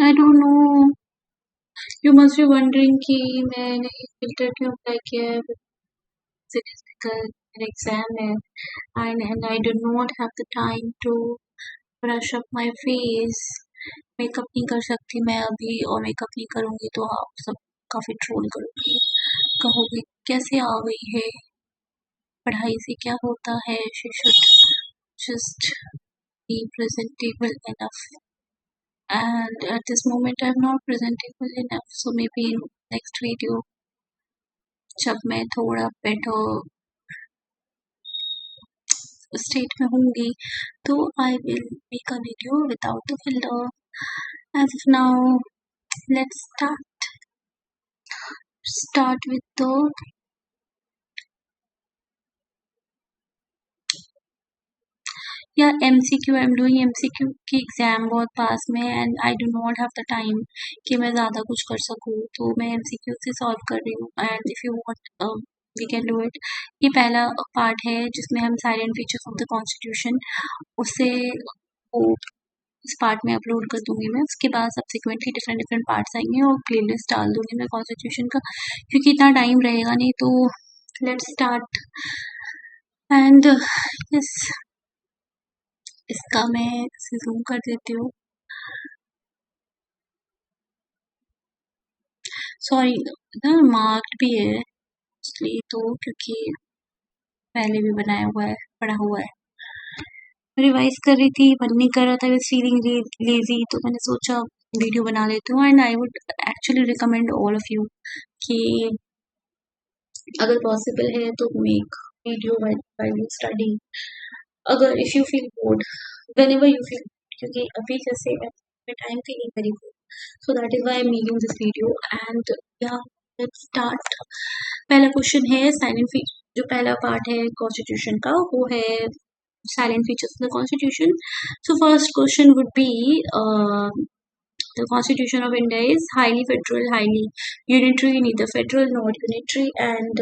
I don't know, you must be wondering कि मैंने filter क्यों अप्लाई किया है because an exam है and I do not have the time to brush up my face. Makeup नहीं कर सकती मैं अभी, और मेकअप नहीं करूँगी तो आप सब काफ़ी ट्रोल करोगे, कहोगे कैसे आ गई है, पढ़ाई से क्या होता है, she should just be presentable enough. And at this moment I'm not presentable enough, so maybe in next video जब मैं थोड़ा बेटर स्टेट में होंगी तो I will make a video without the filter. As of now let's start with the या MCQ. I am doing MCQ की exam बहुत पास में and I do not have the time कि मैं ज़्यादा कुछ कर सकूँ, तो मैं MCQ से सॉल्व कर रही हूँ. And if you want we can do it. ये पहला पार्ट है जिसमें हम salient features of the constitution, उससे वो इस पार्ट में अपलोड कर दूंगी मैं. उसके बाद सब्सिक्वेंटली डिफरेंट डिफरेंट पार्ट्स आएंगे और प्लेलिस्ट डाल दूंगी मैं कॉन्स्टिट्यूशन का, क्योंकि इतना टाइम रहेगा नहीं. तो लेट्स स्टार्ट. एंड यस, इसका मैं इसे जूम कर देती हूँ. सॉरी ना, मार्क्ड भी है इसलिए, तो क्योंकि पहले भी बनाया हुआ है, पढ़ा हुआ है. रिवाइज कर रही थी, मन नहीं कर रहा था, फीलिंग लेजी, तो मैंने सोचा वीडियो बना लेती हूँ. And I would actually recommend all of you कि अगर पॉसिबल है तो make video while you study. अगर if you feel bored, whenever you feel, क्योंकि अभी जैसे मैं टाइम पे नहीं करी हूँ, so that is why I am making this video. And yeah let's start. पहला क्वेश्चन है साइलेंट फीचर. जो पहला पार्ट है कॉन्स्टिट्यूशन का वो है silent features of the constitution. So first question would be the constitution of India is highly federal, highly unitary, neither federal nor unitary, and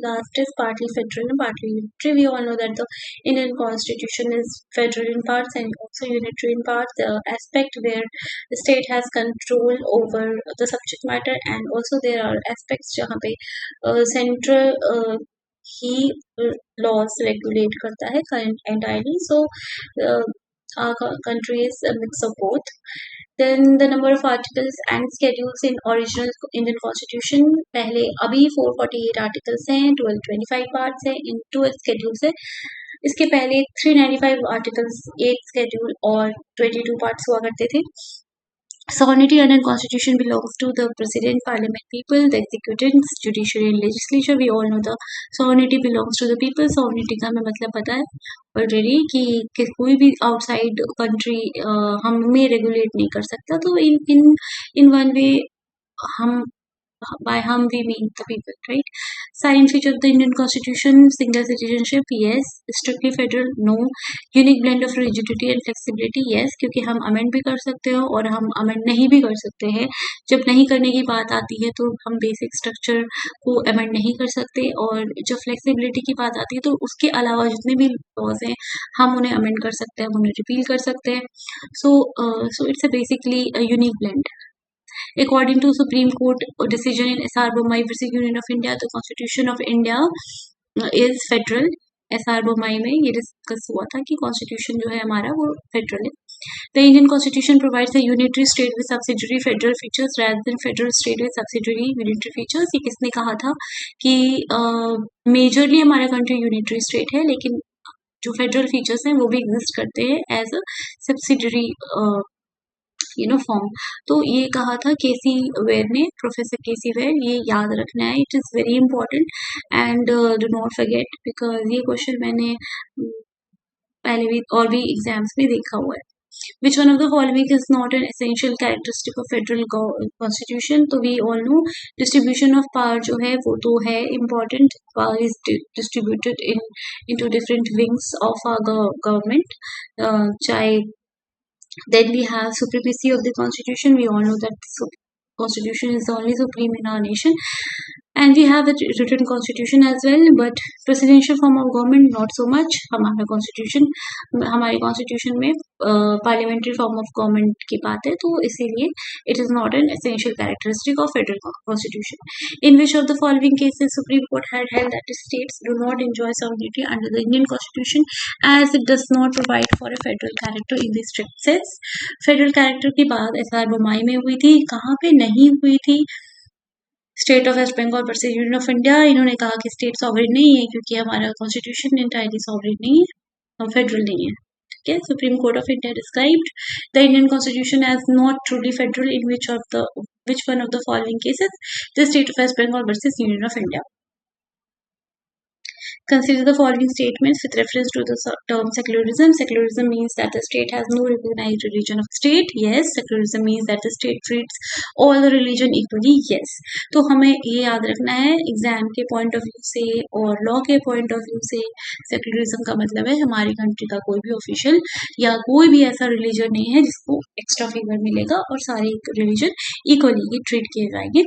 last is partly federal and partly unitary. We all know that the Indian constitution is federal in parts and also unitary in parts, the aspect where the state has control over the subject matter, and also there are aspects जहाँ पे central ही laws regulate करता है entirely. So our country is a mix of both. Then the number of articles and schedules in original Indian Constitution, पहले अभी 448 articles हैं, 1225 parts हैं, इन 12 schedules है. इसके पहले 395 आर्टिकल्स, 8 schedule और 22 पार्ट्स हुआ करते थे. Sovereignty under Constitution belongs to the President, Parliament, people, the executive, judiciary and legislature. We all know the sovereignty belongs to the people. Sovereignty का हमें मतलब पता है ऑलरेडी कि कोई भी आउटसाइड कंट्री हमें रेगुलेट नहीं कर सकता. तो इन वन वे हम by whom we mean the people, right? Silent feature of the Indian Constitution: single citizenship, yes. Strictly federal, no. Unique blend of rigidity and flexibility, yes. क्योंकि हम amend भी कर सकते हैं और हम अमेंड नहीं भी कर सकते हैं. जब नहीं करने की बात आती है तो हम बेसिक स्ट्रक्चर को अमेंड नहीं कर सकते, और जब फ्लेक्सिबिलिटी की बात आती है तो उसके अलावा जितने भी लॉज हैं हम उन्हें अमेंड कर सकते हैं, हम उन्हें रिपील कर सकते हैं. So it's a basically unique blend. According to Supreme Court decision in SR Bommai versus Union of India, the Constitution of India is federal. SR Bommai में ये डिस्कस हुआ था कि कॉन्स्टिट्यूशन जो है हमारा वो फेडरल है. The Indian Constitution provides a unitary state with subsidiary federal features rather than federal state with subsidiary unitary features. ये किसने कहा था कि मेजरली हमारा कंट्री यूनिटरी स्टेट है, लेकिन जो फेडरल फीचर्स हैं वो भी एग्जिस्ट करते हैं एज अ सब्सिडरी फॉर्म. तो ये कहा था केसी वेयर ने, प्रोफेसर केसी वेयर. ये याद रखना है, it is very important and do not forget, because ये क्वेश्चन मैंने पहले भी और भी एग्जाम्स में देखा हुआ है. Which one of the following is not an essential characteristic of federal constitution? तो we all know distribution of power जो है वो तो है important. Power is distributed into different wings of our government. चाहे then we have supremacy of the constitution. We all know that constitution is the only supreme in our nation. And we have a written constitution as well, but presidential form of government not so much. हमारा constitution, हमारे constitution में parliamentary form of government की बात है, तो इसीलिए it is not an essential characteristic of federal constitution. In which of the following cases Supreme Court had held that states do not enjoy sovereignty under the Indian Constitution as it does not provide for a federal character in the strict sense. Federal character की बात SR Bommai में हुई थी, कहाँ पे नहीं हुई थी? State of West Bengal versus Union of India. इन्होंने कहा कि स्टेट सॉवरेन नहीं है क्योंकि हमारा कॉन्स्टिट्यूशन इंटायरली सॉवरेन नहीं है और फेडरल नहीं है. ठीक है. Supreme Court of India described the Indian constitution as not truly federal in which one of the following cases? The state of West Bengal versus Union of India. Consider the following statements with reference to the term secularism. Secularism means that the state has no recognized religion of state. Yes. Secularism means that the state treats all the religion equally. Yes. तो हमें ये याद रखना है exam के point of view से और law के पॉइंट ऑफ व्यू से. सेक्युलरिज्म का मतलब है हमारी कंट्री का कोई भी ऑफिशियल या कोई भी ऐसा रिलीजन नहीं है जिसको एक्स्ट्रा फेवर मिलेगा और सारे रिलीजन इक्वली ट्रीट किए जाएंगे.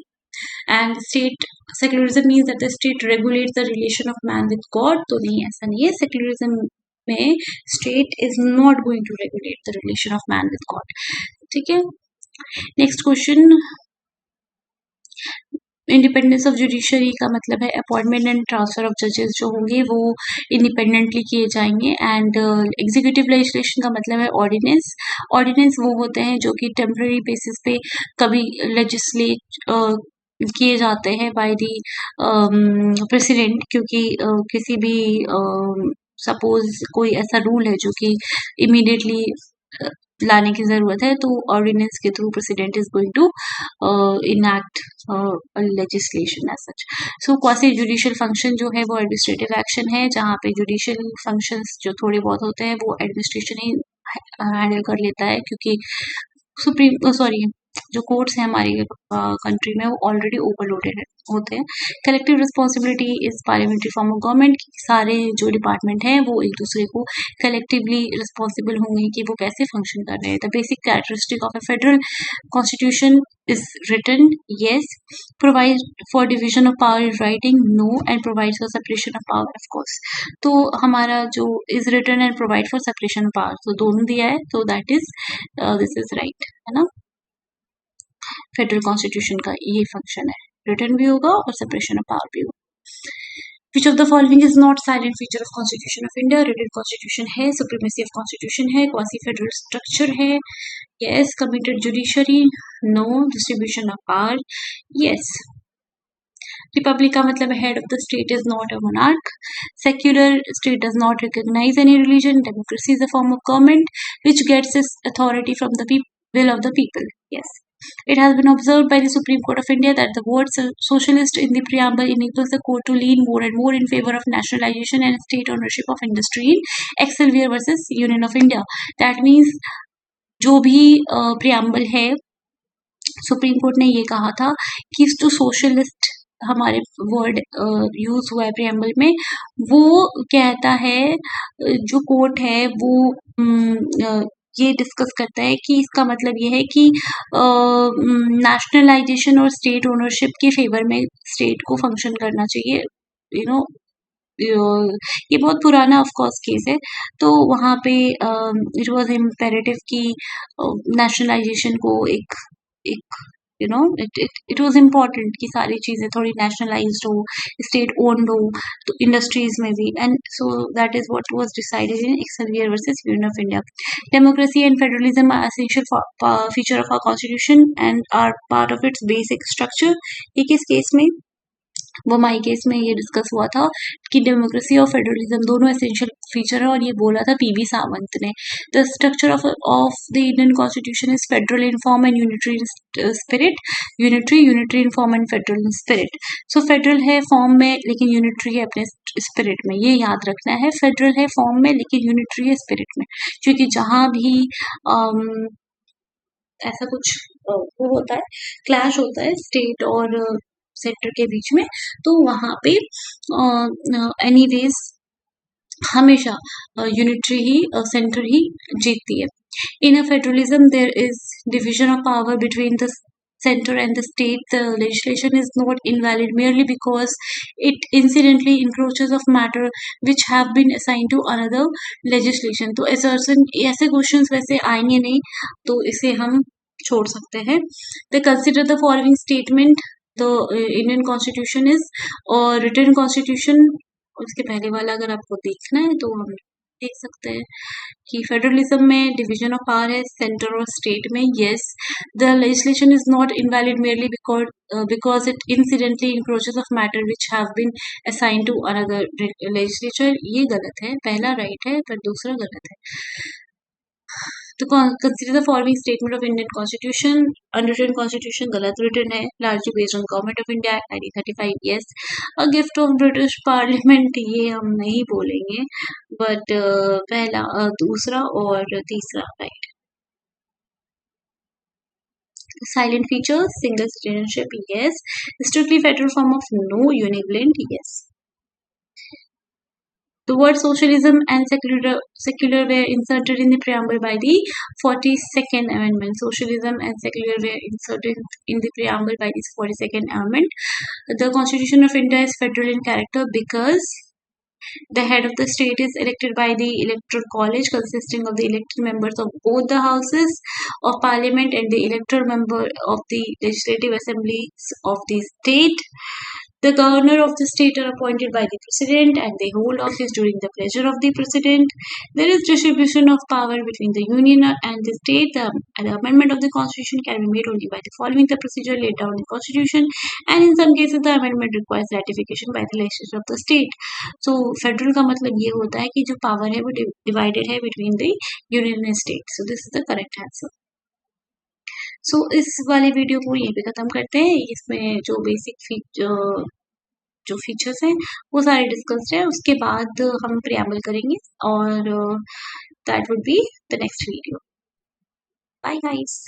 And state secularism means that the state regulates the relation of man with God. तो नहीं, ऐसा नहीं है. Secularism में state is not going to regulate the relation of man with God. ठीक है. Next question. Independence of judiciary का मतलब है अपॉइंटमेंट एंड ट्रांसफर ऑफ जजेस जो होंगे वो इंडिपेंडेंटली किए जाएंगे. एंड एग्जीक्यूटिव लेजिस्लेशन का मतलब है ऑर्डिनेंस. ऑर्डिनेंस वो होते हैं जो कि टेम्पररी बेसिस पे कभी लेजिस्लेट किए जाते हैं बाय दी प्रेसिडेंट, क्योंकि किसी भी सपोज कोई ऐसा रूल है जो कि इमीडिएटली लाने की जरूरत है तो ऑर्डिनेंस के through president is going to enact legislation as such. So quasi judicial function जो है वो एडमिनिस्ट्रेटिव एक्शन है जहाँ पे जुडिशियल फंक्शंस जो थोड़े बहुत होते हैं वो एडमिनिस्ट्रेशन ही हैंडल कर लेता है, क्योंकि जो कोर्ट्स हैं हमारी कंट्री में वो ऑलरेडी ओवरलोडेड होते हैं. Collective responsibility is parliamentary form of government. सारे जो डिपार्टमेंट हैं वो एक दूसरे को कलेक्टिवली रिस्पॉन्सिबल होंगे कि वो कैसे फंक्शन कर रहे हैं. The basic characteristic of a federal constitution is written. Yes. Provide for division of power in writing. No. And provide for separation of power. Of course. तो हमारा जो is written and provide for separation of power तो दोनों दिया है, तो that is this is right, है ना. फेडरल कॉन्स्टिट्यूशन का ये फंक्शन है, रिटर्न भी होगा और सेपरेशन ऑफ पावर भी होगा. Which of the following is not silent feature of Constitution of India? Written Constitution है, supremacy of Constitution है, quasi federal structure है, yes. Committed judiciary, no. Distribution of power, yes. Republic का मतलब head of the state is not a monarch. Secular state does not recognize any religion. Democracy is a form of government which gets its authority from the will of the people, yes. It has been observed by the Supreme Court of India that the word socialist in the preamble enables the court to lean more and more in favor of nationalization and state ownership of industry in Elsevier versus Union of India. That means जो भी preamble है, Supreme court ने ये कहा था कि जो socialist हमारे वर्ड यूज हुआ है प्रियम्बल में, वो कहता है, जो कोर्ट है वो ये डिस्कस करता है कि इसका मतलब ये है कि नेशनलाइजेशन और स्टेट ओनरशिप के फेवर में स्टेट को फंक्शन करना चाहिए. यू नो, ये बहुत पुराना ऑफ कोर्स केस है, तो वहाँ पे इट वाज इम्पेरेटिव कि नेशनलाइजेशन को एक इट वाज इम्पोर्टेंट कि सारी चीज़ें थोड़ी नेशनलाइज्ड हो, स्टेट ओन्ड हो, तो इंडस्ट्रीज में भी. And so that is what was decided in Excel Wear versus Union of India. Democracy and federalism are essential feature of our constitution and are part of its basic structure. ये किस case में? वो my case में ये discuss हुआ था कि democracy और फेडरलिज्म दोनों एसेंशियल फीचर है, और ये बोला था पीवी सावंत ने. The structure of the Indian constitution is federal in form and unitary spirit. Unitary in form and federal in spirit. So federal है फॉर्म में लेकिन यूनिटरी है अपने स्पिरिट में. ये याद रखना है, फेडरल है फॉर्म में लेकिन यूनिटरी है स्पिरिट में, क्योंकि जहाँ भी ऐसा कुछ वो होता है, क्लैश होता है स्टेट और सेंटर के बीच में, तो वहाँ पे एनीवेज हमेशा यूनिटरी ही सेंटर ही जीतती है. In a federalism there is division of power between the center and the state, the legislation is not invalid merely because it incidentally encroaches of matter which have been assigned to another legislation. तो assertion ऐसे questions वैसे आएंगे नहीं, तो इसे हम छोड़ सकते हैं. They consider the following statement. The Indian Constitution is और written Constitution, उसके पहले वाला अगर आपको देखना है तो हम देख सकते हैं कि फेडरलिज्म में डिवीजन ऑफ पावर है सेंटर और स्टेट में. Yes, the legislation is not invalid merely because it incidentally encroaches of matter which have been assigned to another legislature. ये गलत है, पहला राइट है पर दूसरा गलत है. तो consider the following statement of Indian Constitution. Unwritten Constitution गलत, written है, largely based on Government of India Act 1935. Yes, a gift of British Parliament, ये हम नहीं बोलेंगे, but पहला, दूसरा और तीसरा right. Silent feature, single citizenship. Yes. Strictly federal form of no univalent. Yes. The word socialism and secular were inserted in the preamble by the 42nd Amendment. Socialism and secular were inserted in the preamble by the 42nd Amendment. The Constitution of India is federal in character because the head of the state is elected by the electoral college consisting of the elected members of both the houses of parliament and the electoral member of the legislative assemblies of the state. The governor of the state are appointed by the president and they hold office during the pleasure of the president. There is distribution of power between the union and the state. The amendment of the constitution can be made only by the following the procedure laid down in the constitution, and in some cases the amendment requires ratification by the legislature of the state. So federal का मतलब ये होता है कि जो power है वो divided है between the union and state. So this is the correct answer. सो इस वाले वीडियो को यहीं पे ख़त्म करते हैं. इसमें जो बेसिक जो फीचर्स हैं वो सारे डिस्कस्ड है. उसके बाद हम प्रियम्बल करेंगे और that would be the next video. Bye guys.